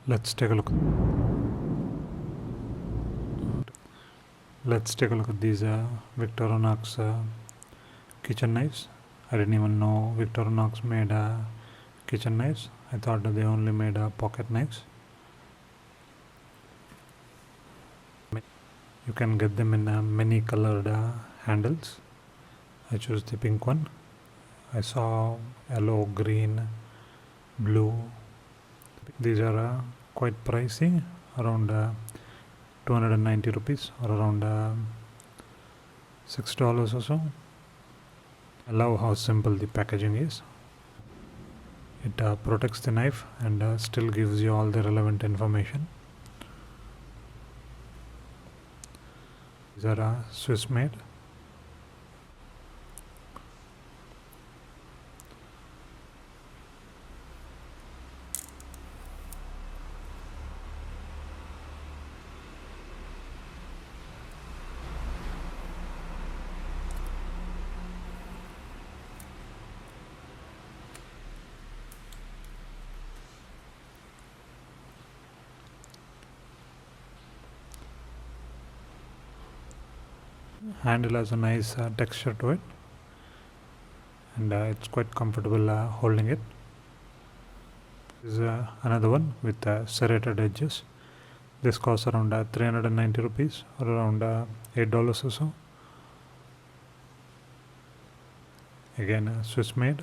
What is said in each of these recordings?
Let's take a look. Let's take a look at these Victorinox kitchen knives. I didn't even know Victorinox made kitchen knives. I thought that they only made pocket knives. You can get them in many colored handles. I chose the pink one. I saw yellow, green, blue. These are quite pricey, around 290 rupees or around $6 or so. I love how simple the packaging is. It protects the knife and still gives you all the relevant information. These are Swiss made. Handle has a nice texture to it, and it's quite comfortable holding it. This is another one with serrated edges. This costs around 390 rupees or around $8 or so. Again, Swiss made.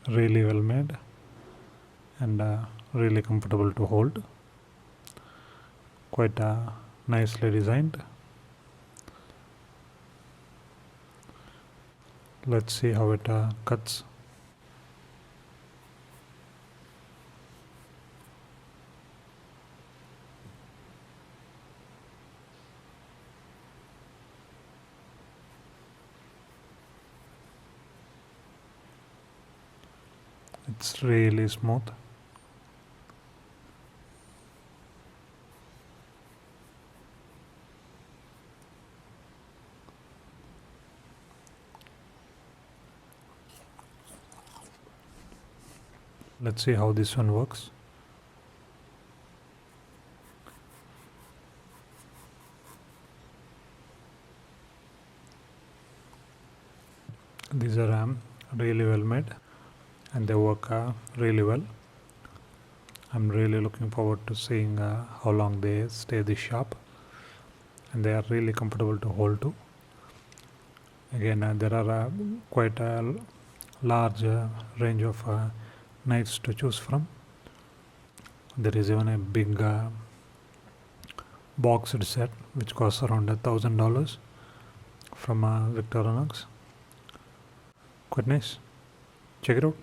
Really well made and really comfortable to hold. Quite nicely designed. Let's see how it cuts. It's really smooth. Let's see how this one works. These are really well made and they work really well. I'm really looking forward to seeing how long they stay this sharp, and they are really comfortable to hold too. Again, there are quite a large range of knives to choose from. There is even a big boxed set which costs around $1,000 from Victorinox. Quite nice. Check it out.